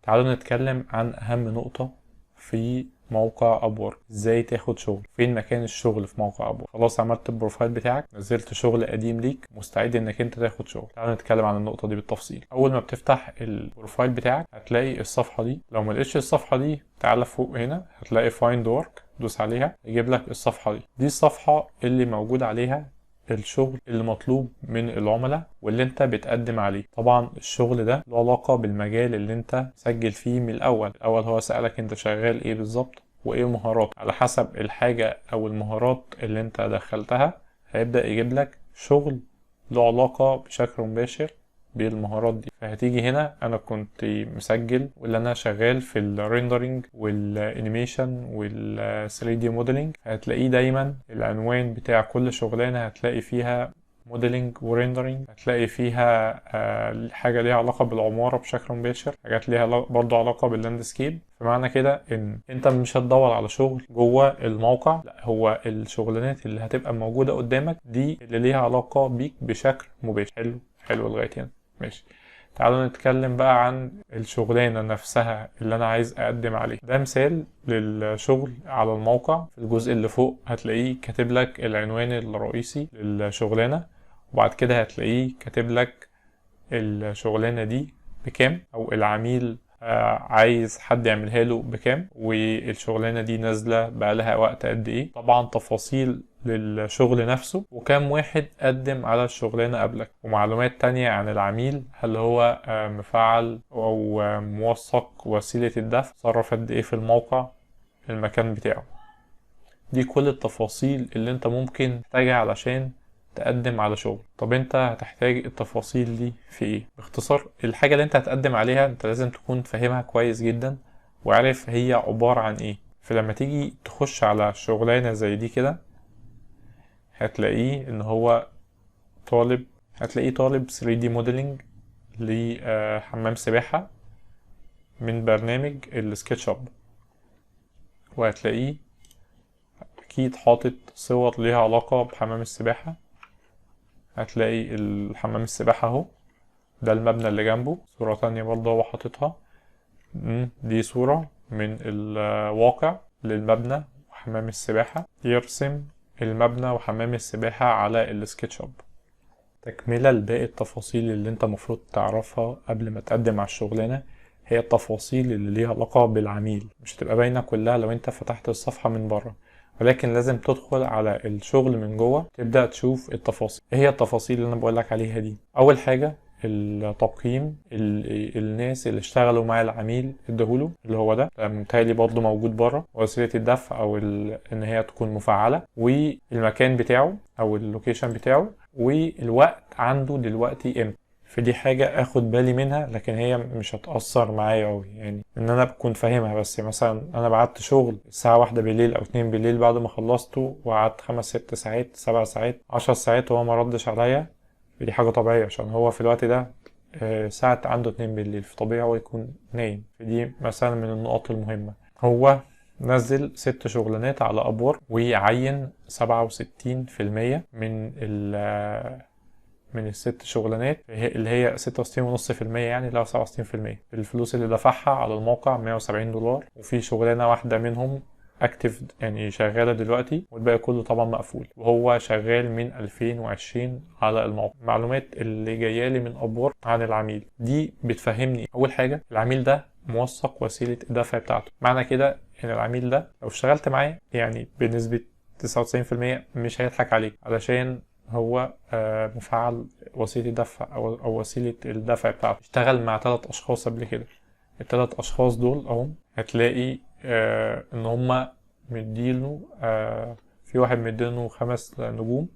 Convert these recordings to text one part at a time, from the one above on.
تعالوا نتكلم عن أهم نقطة في موقع أبورك. ازاي تاخد شغل، فين مكان الشغل في موقع أبورك. خلاص عملت البروفايل بتاعك، نزلت شغل قديم ليك، مستعد انك انت تاخد شغل. تعالوا نتكلم عن النقطة دي بالتفصيل. اول ما بتفتح البروفايل بتاعك هتلاقي الصفحة دي. لو ما لقيتش الصفحة دي تعال فوق هنا هتلاقي فايند ورك، دوس عليها يجيب لك الصفحة دي الصفحة اللي موجود عليها الشغل اللي مطلوب من العملاء واللي انت بتقدم عليه. طبعا الشغل ده له علاقة بالمجال اللي انت سجل فيه من الاول. هو سألك انت شغال ايه بالظبط وايه مهارات. على حسب الحاجة او المهارات اللي انت دخلتها هيبدأ يجيب لك شغل له علاقة بشكل مباشر بالمهارات دي. فهتيجي هنا انا كنت مسجل واللي انا شغال في الريندرينج والانيميشن وال 3 دي موديلنج. هتلاقيه دايما العنوان بتاع كل شغلانه هتلاقي فيها موديلنج وريندرينج، هتلاقي فيها حاجه ليها علاقه بالعماره بشكل مباشر، حاجات ليها برضو علاقه باللاندسكيب. فمعنى كده ان انت مش هتدور على شغل جوه الموقع، لا، هو الشغلانات اللي هتبقى موجوده قدامك دي اللي ليها علاقه بيك بشكل مباشر. حلو لغايه هنا ماشي. تعالوا نتكلم بقى عن الشغلانة نفسها اللي أنا عايز أقدم عليه. ده مثال للشغل على الموقع. في الجزء اللي فوق هتلاقيه كاتب لك العنوان الرئيسي للشغلانة، وبعد كده هتلاقيه كاتب لك الشغلانة دي بكام، أو العميل عايز حد يعملها له بكام، والشغلانة دي نازلة بقالها وقت قد ايه. طبعا تفاصيل للشغل نفسه وكم واحد قدم على الشغلانة قبلك، ومعلومات تانية عن العميل، هل هو مفعل او موثق وسيلة الدفع، صرف قد ايه في الموقع، المكان بتاعه. دي كل التفاصيل اللي انت ممكن تحتاجها علشان تقدم على شغل. طب انت هتحتاج التفاصيل دي في ايه؟ باختصار الحاجة اللي انت هتقدم عليها انت لازم تكون فاهمها كويس جدا وعارف هي عبارة عن ايه. فلما تيجي تخش على شغلانة زي دي كده هتلاقيه ان هو طالب 3D موديلنج لحمام سباحة من برنامج السكتش اب، وهتلاقيه اكيد حاطط صور ليها علاقة بحمام السباحة. هتلاقي الحمام السباحة اهو، ده المبنى اللي جنبه. صورة تانية برضه هو حاططها، دي صورة من الواقع للمبنى وحمام السباحة، يرسم المبنى وحمام السباحة على السكتش اب. تكملة لباقي التفاصيل اللي انت مفروض تعرفها قبل ما تقدم على الشغلانة هي التفاصيل اللي ليها علاقة بالعميل. مش هتبقى باينة كلها لو انت فتحت الصفحة من بره، ولكن لازم تدخل على الشغل من جوه تبدأ تشوف التفاصيل. ايه هي التفاصيل اللي انا بقولك عليها دي؟ اول حاجة التقييم، الناس اللي اشتغلوا مع العميل ادهوله، اللي هو ده متهيألي برضه موجود بره، وسيلة الدفع او ان هي تكون مفعلة، والمكان بتاعه او اللوكيشن بتاعه، والوقت عنده دلوقتي امتى. فدي حاجة اخد بالي منها، لكن هي مش هتأثر معايا اوي، يعني ان انا بكون فاهمها. بس مثلا انا بعت شغل الساعة 1 بالليل او 2 بالليل بعد ما خلصته، وقعدت 5 6 ساعات 7 ساعات 10 ساعات وهو ما ردش عليا، دي حاجة طبيعية عشان هو في الوقت ده ساعة عنده 2 بالليل، فطبيعي هو يكون نايم. فدي مثلا من النقط المهمة. هو نزل 6 شغلانات على أبور ويعين 67% من الست شغلانات اللي هي 66.5%، يعني لا 67%. الفلوس اللي دفعها على الموقع $170، وفي شغلانة واحدة منهم اكتف يعني شغالة دلوقتي، والباقي كله طبعا مقفول، وهو شغال من 2020 على الموقع. المعلومات اللي جايه لي من ابور عن العميل دي بتفهمني اول حاجة العميل ده موثق وسيلة الدفع بتاعته. معنى كده ان العميل ده لو اشتغلت معاه يعني بنسبة 99% مش هيضحك عليك، علشان هو مفعل وسيلة الدفع او وسيلة الدفع بتاعته. اشتغل مع 3 اشخاص قبل كده، ال3 اشخاص دول اهم هتلاقي ان هما مديله في واحد مديله 5 نجوم،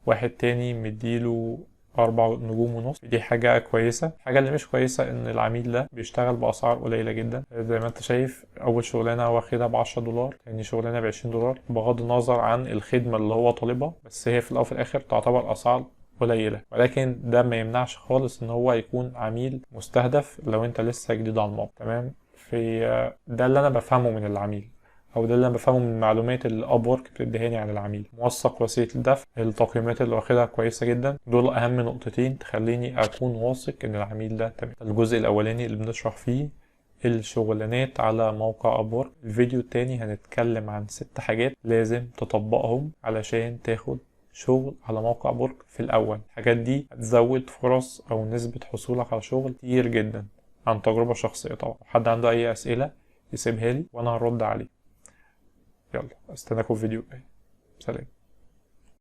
واحد تاني مديله 4.5 نجوم. دي حاجة كويسة. الحاجة اللي مش كويسة ان العميل ده بيشتغل بأسعار قليلة جدا. زي ما انت شايف اول شغلانة واخدها ب$10، تاني شغلانة ب$20، بغض النظر عن الخدمة اللي هو طالبها، بس هي في الاول وفي الاخر تعتبر اسعار قليلة. ولكن ده ما يمنعش خالص ان هو يكون عميل مستهدف لو انت لسه جديد على الموقع. تمام. في ده اللي انا بفهمه من العميل، او ده اللي انا بفهمه من المعلومات اللي ابورك بتديهاني عن العميل. موثق وسيله الدفع، التقييمات اللي واخدها كويسه جدا. دول اهم نقطتين تخليني اكون واثق ان العميل ده تمام. الجزء الاولاني اللي بنشرح فيه الشغلانات على موقع ابورك. الفيديو التاني هنتكلم عن 6 حاجات لازم تطبقهم علشان تاخد شغل على موقع ابورك في الاول. الحاجات دي هتزود فرص او نسبة حصولك على شغل كتير جدا، عن تجربة شخصية طبعا. حد عنده اي اسئلة يسيبها لي وانا هرد عليه. يلا استناكم في فيديو جاي. سلام.